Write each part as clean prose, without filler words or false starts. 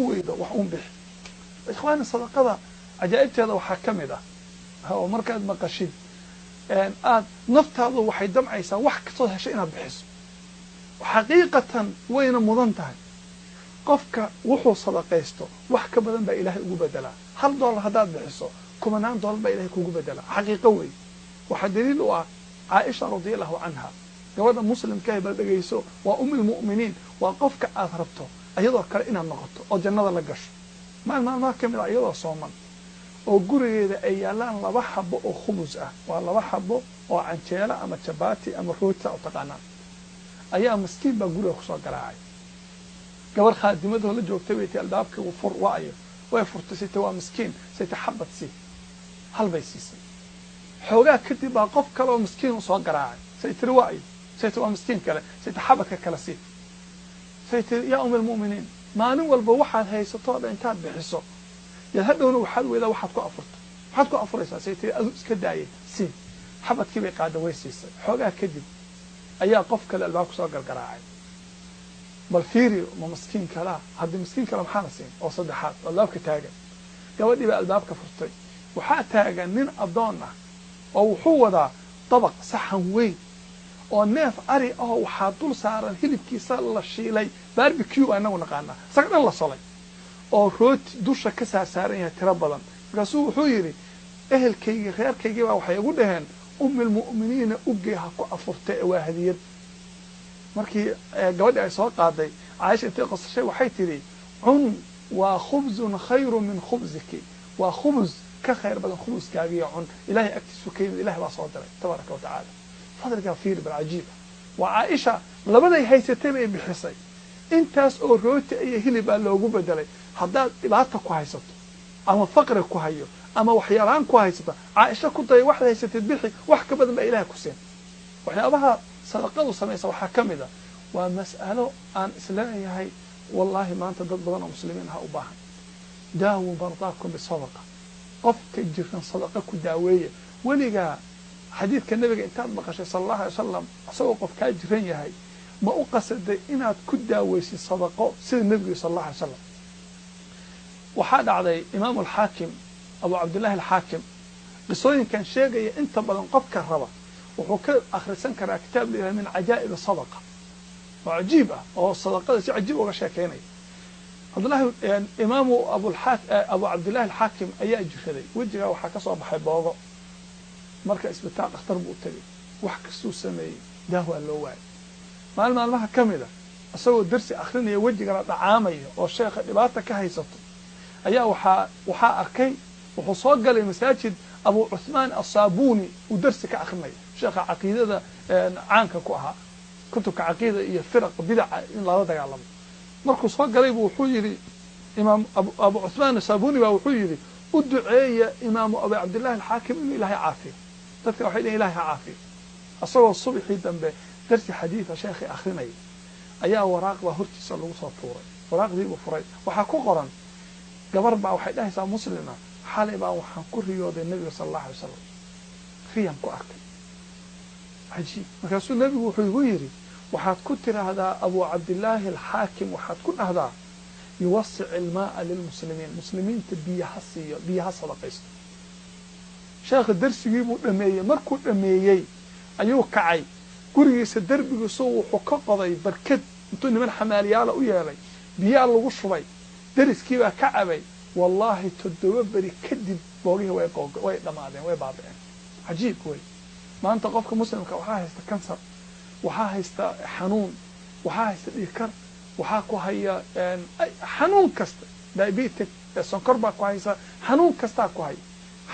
ويدا وحوم بح إخواني صدقة عجائبت هذا وحكمده هو مركز مقاشيد أن نفط هذا وحيد دم عيسى وحك صدها شيئا بحس وحقيقة وين مضنتها قفك وحو صدقيستو وحك بدن بإلهي وبدلا هل دول هداد بحسو كمنان دول بإلهي وبدلا حقيقة وي وحدليل عائشة رضي الله عنها قبل مسلم كاي بدغيسو وأم المؤمنين وقفك أثربته أيضا كرئنا النقطة أو جنة لقش ما كمل أيضا صوما وقرية أيالان لبا حبو أو خبز ولبا حبو أو عنشيلة أما تشباتي أما روتا أو تقانا أيها مسكين بقولي خصوصا قراعي قبل خادمته لجوكتي ويتي البابك وفر وعيه ويفرت سيتي ومسكين سيتي حبت سي هل بيسيسي حوغا كتب قف كلا مسكين وصوا قراعي سيتي رواعي سيتي ومسكين كلا سيتي حبتك كلا سي سيتي يا أم المؤمنين ما نول بوحد هي ستوضع انتاد بحسو يهدون وحد وإذا وحد كو أفرت وحد كو أفريسا سيتي اسكداية سي حبت كيبي قاعدة ويسيسي حوغا كتب أيها قف كلا البابك وصوا قراعي بل فيري مسكين كلا هذا مسكين كلا محانسين أو صدحات البابك تاجن قودي بقى البابك فرطي وحا تاجن من أضانا أو حوضا طبق صحن وين oo neef ari ah waxa dul saaran hilibkiisa la shiilay barbecue anagu naqaana sagdan la solay oo rooti dusha ka saaran yahay tira badan markaasuu wuxuu yiri ehelkayga reerkayga waxay ugu dhaheen ummul mu'miniina ugeeha ku afurtay waa hadiyad markii gabadhi ay soo qaaday Aisha intay qosashay waxay tiri un wa khubzun khayru min khubziki wa khubz ka khayr badan khubzkaaga iyo un ilaahay agtiisu keen ilaahay baa soo diray tabaaraka wa taala فضل كثير بالعجيبة وعائشة لبدا يحيستي بي بخصي انتاس او روتي اي هلبا لوغو بدلay hadaa dhibaato ku haysato ama faqri ku hayo ama waxyaalaan ku haysato Aisha ku day wax haysatid bixi wax ka badan ba Ilaahay ku seen waxyaabaha sadaqadu sameeysa waxa kamida waa mas'alo aan islaayahay wallahi maanta dad badan oo muslimiin ah u baahan daawu bardaakum bisadaqa qofka jirkan sadaqa ku daaweeyo waliga حديث كالنبي انتاد مقاشي صلى الله عليه وسلم أسوأ قف كاجرين يهي ما أقصد إناد كداويسي صدقاء سيد النبي صلى الله عليه وسلم وحاد علي إمام الحاكم أبو عبد الله الحاكم قصوين كان شيء انت بدن قف كهربا وحكى آخر سنكر كتاب لها من عجائب الصدقة وعجيبة وهو الصدقاء عجيبة وغشاكيني عبد الله يعني إمام أبو عبد الله الحاكم أيها جفلي وجهه وحكى صباح حباغه marka isbitaal dhakhtar buu tagay wax kasoo sameeyay daawo loo waayay maalmaha kamida asagoo darsi akhrinaya wajiga dhacaamay oo sheekha dhibaato ka haysato ayaa waxa arkay wuxuu soo galay masaajid Abu Uthman as-Sabuni uu darsi ka akhrinay sheekha aqeedada caanka ku ahaa kutubka aqeedada iyo firaq bid'a in la dagaalamo markuu soo galay wuxuu yiri imaam Abu Uthman as-Sabuni wuxuu yiri u duceeya imaam Abu Abdullah al-Hakim inuu Ilaahay caafiyo dadka waxay leeyahay Ilaahay caafiyo asagoo subaxii dambe darsi xadiis sheekhi akhrinay ayaa waraaq waa hortiisa lagu soo tuuray waraaqdii uu furay waxa ku qoran gabar baa waxay dhahaysaa muslima xalay baa waxaan ku riyooday nabiga sallallahu alayhi wasallam riyan ku arkay ajiib markaasuu nabigu wuxuu igu yiri waxaad ku tiraahdaa Abu Abdullah al-Hakim waxaad ku dhahdaa يوسع الماء للمسلمين مسلمين بيها صدقيست شيخ الدرس يجيبوا دميه مركو دميهي ايو كعي غريgiisa darbigiisu wuxuu ka qoday barkad intuu niman xamaaliyaala u yeelay biyo lagu shubay dariskii baa ka cabay wallahi todoba bari kadib boogihii way dhamaadeen way baabeen ajiib way maanta qofka muslimka waxa haysta kansar waxa haysta xanuun waxa haysta dhiikar waxa ku haya xanuun kasta diabetes sonkor baa ku haysa xanuun kasta ku haya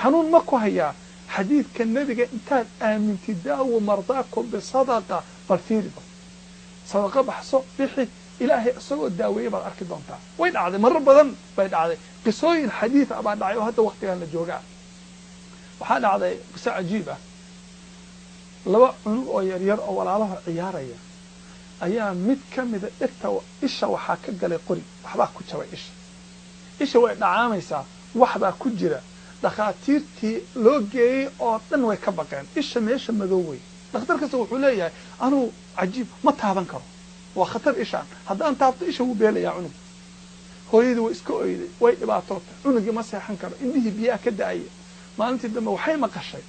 xanuun ma ku haya xadiidka nabiga intaad aaminti daawo mardaakum bisadaqa balfiirba sadaqa baxso bixi ilaahay asagoo daaweeyay baad arki doontaa way dhacday marar badan bay dhacday qisooyin xadiis ah baa dhacay oo hadda waqtigan la joogaa waxa dhacday qisa cajiib ah laba cunug oo yar yar oo walaalaha ciyaaraya ayaa mid kamida dhigta isha waxa ka galay qori waxba ku jabay isha way dhacaamaysaa waxba ku jira dhaqaatiirtii loo geeyay oo dhan way ka baqeen isha meesha madoway dhakhtarkaas wuxuu leeyahay anu cajiib ma taaban karo waa khatar ishaan haddaan taabto isha wuu beelayaa cunug hooyadii way iska oyday way dhibaatootay cunugii ma seexan karo indhihii biyaha ka da'aya maalintii dambe waxay maqashay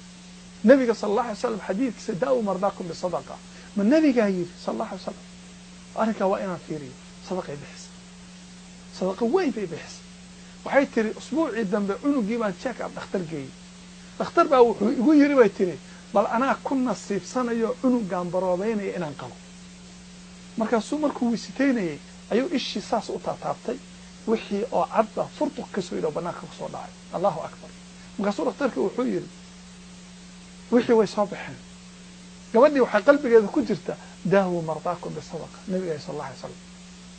nabiga sallallahu alayhi wasallam xadiidkiisa daa'u mardaakum bisadaqa ma nabigaa yidhi sallallahu alayhi wasallam arrinkaa waa inaan fiiriyo sadaqay bixisa sadaqa weyn bay bixisa waxay tiri usbuucii dambe cunugii baan check up dhakhtar geeyey dhakhtar baa wuxuu igu yiri bay tiri bal anaa ku nasiibsanayo cunugaan baroobeynaya inaan qabo markaasuu markuu wisitaynayay ayuu ishii saas u taataabtay wixii oo cadda furtuq ka soo yidho bannaanka ku soo dhacay allahu akbar markaasuu dhakhtarkii wuxuu yidhi wixii way soo baxeen gabadhii waxay qalbigeeda ku jirta daawu mardaakum bisadaqa nabiga sallallahu alayhi wasallam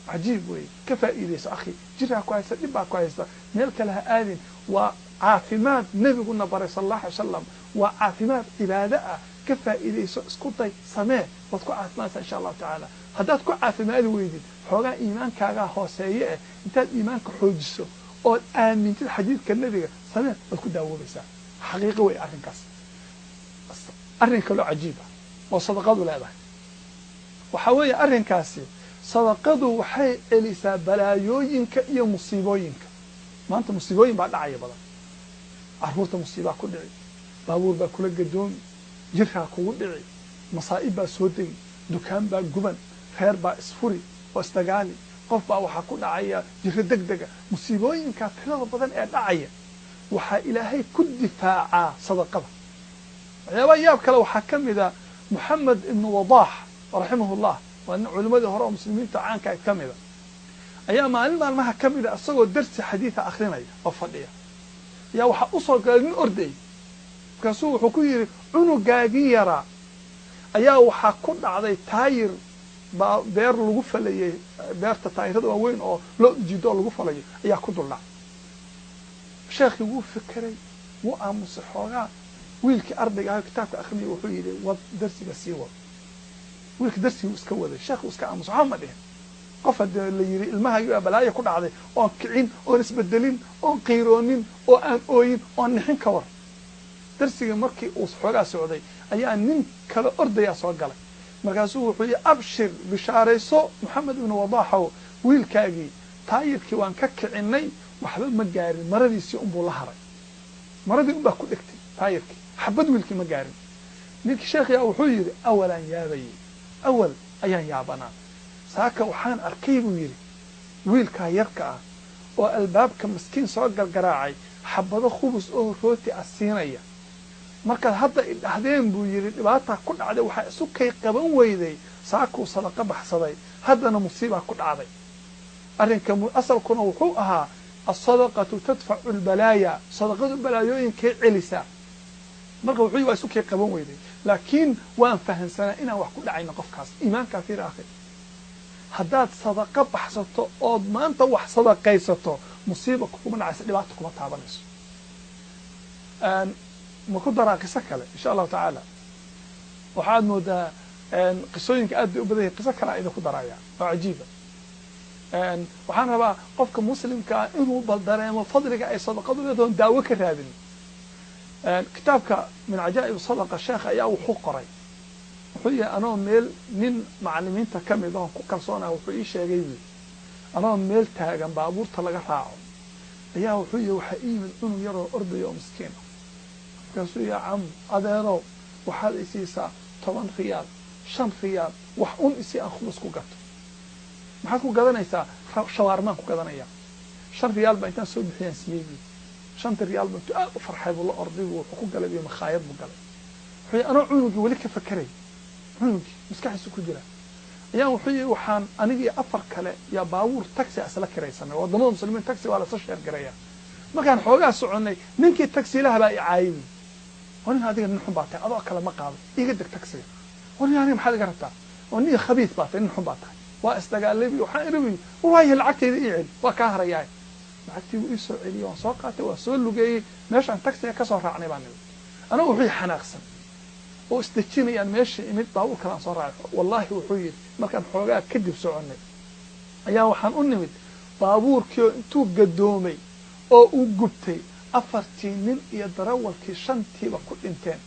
cajiib wey ka faa'iidayso akhi jiraa ku haysta dhib baa ku haysta meel kale ha aadin waa caafimaad nabiguna baray sallallahu alayhi wasallam waa caafimaad cibaado ah ka faa'iidayso isku day samee waad ku caafimaadaysaa insha allahu tacaala haddaad ku caafimaadi weydid xoogaa iimaankaagaa hooseeye intaad iimaanka xoojiso ood aamintid xadiidka nabiga samee waad ku daawoobaysaa xaqiiqo wey arrinkaas arrin kaloo cajiib ah oo sadaqadu leedahay waxaa weeye arrinkaasi sadaqadu waxay celisaa balaayooyinka iyo musiibooyinka maanta musiibooyin baa dhacaya badan carruurta musiibaa ku dhici baabuur baa kula gadoomi jirkaa kugu dhici masaa'ib baa soo degi dukaan baa guban reer baa isfuri oo isdagaali qof baa waxaa ku dhacaya jiro degdega musiibooyinkaa tirada badan ee dhacaya waxaa ilaahay ku difaacaa sadaqada waxyaabaa yaab kale waxaa ka mida moxamed ibnu wadaax raximahullah waa nin culimadii hore oo muslimiinta caanka ka mida ayaa maalin maalmaha ka mida isagoo darsi xadiida akrinaya oo fadhiya ayaa waxaa usoo galay nin orday markaasuu wuxuu ku yidhi cunugaagii yaraa ayaa waxaa ku dhacday taayir baa beer lagu falayay beerta taayirada waaweyn oo loo jiido oo lagu falayo ayaa ku duldhacay sheekhii wuu fikiray wuu aamusay xoogaa wiilkii ardayga ah kitaabka akrinaya wuxuu yidhi wad darsiga sii wad wiilka darsiguu iska waday sheekhu iska aamusay waxba ma dhihin qof haddii la yidhi ilmahaagii baa balaayo ku dhacday oon kicin oon isbedelin oon qiiroonin oo aan ooyin oon nixin ka war darsigii markii uu xoogaa socday ayaa nin kale ordayaa soo galay markaasuu wuxuu yidhi abshir bishaarayso moxamed ibnu wadaaxow wiilkaagii taayirkii waan ka kicinay waxba ma gaarin maradiisii unbuu la haray maradii unbaa ku dhegtay taayirkii xabad wiilkii ma gaarin ninkii sheekhiyaa wuxuu yidhi awalaan yaabayey awal ayaan yaabanaa saaka waxaan arkay buu yidhi wiilkaa yarka ah oo albaabka maskiin soo gargaraacay xabado khubus oo rooti ah siinaya markaad hadda idhahdeen buu yidhi dhibaataa ku dhacday waxaa isu kay qaban weyday saakuu sadaqa baxsaday haddana musiibaa ku dhacday arrinka asalkuna wuxuu ahaa asadaqatu tadfacu albalaaya sadaqadu balaayooyinkay celisaa marka wuxuu waa isu kay qaban weyday laakiin waan fahansanaa inaan wax ku dhacayno qofkaas iimaankaa fiir akhi haddaad sadaqa baxsato ood maanta wax sadaqaysato musiiba kuma dhacaysa dhibaata kuma taabanayso ma ku daraa qiso kale insha allahu tacaala waxaad moodaa qisooyinka aad bay u badan yahay qiso kalea idinku daraya oo cajiiba waxaan rabaa qofka muslimkaa inuu bal dareemo fadliga ay sadaqadu leedahoon daawo ka raadin kitaabka min cajaa'ib sadaqa sheekh ayaa wuxuu qoray wuxuu yahay anoo meel nin macalimiinta ka mid oon ku kalsoonah wuxuu ii sheegay buui anoo meel taagan baabuurta laga raaco ayaa wuxuu yihi waxaa ii yimid cunug yaroo ordaya oo miskiin ah markaasuu yaa cam adeerow waxaad isiisaa 10 riyaal 5 riyaal wax un isii aan khubus ku gato maxaad ku gadanaysaa shawaarmaan ku gadanaya 5 riyaal baa intaan soo bixiyaan siiyey buui 5 riyaal baa intuu aad u farxay buu la orday wuxuu ku galay iyo makhaayad buu galay wuxuu anoo cunugii weli ka fakeray cunugii maskaxiisu ku jira ayaa wuxuu yihi waxaan anigii 4 kale yaa baabuur taxi asla kiraysanay wadamada muslimiin taxi waa la soo sheer gareeyaa markaan xoogaa soconay ninkii taxiilaha baa i caayay nin adiga nin xun baa tahay adoo kale ma qaado iga deg taxiga nin aniga maxaad iga rabtaa oo nin khabiis baa tahay nin xun baa tahay waa isdagaalay waxaan irabi waayo lacagtayda ii celi waa kaa harayaa lacagtii wuu ii soo celiyey waan soo qaatay waa soo lugeeyey meeshaan taxiga ka soo raacnay baan nimid anagu wuxuu xanaaqsan oo isdejinayaan meesha imid baabuur kalaan soo raacay wallaahi wuxuu yidhi markaan xoogaa kadib soconay ayaa waxaan u nimid baabuurkii oo intuu gadoomay oo uu gubtay 4 nin iyo darawalkii 5 ku dhinteen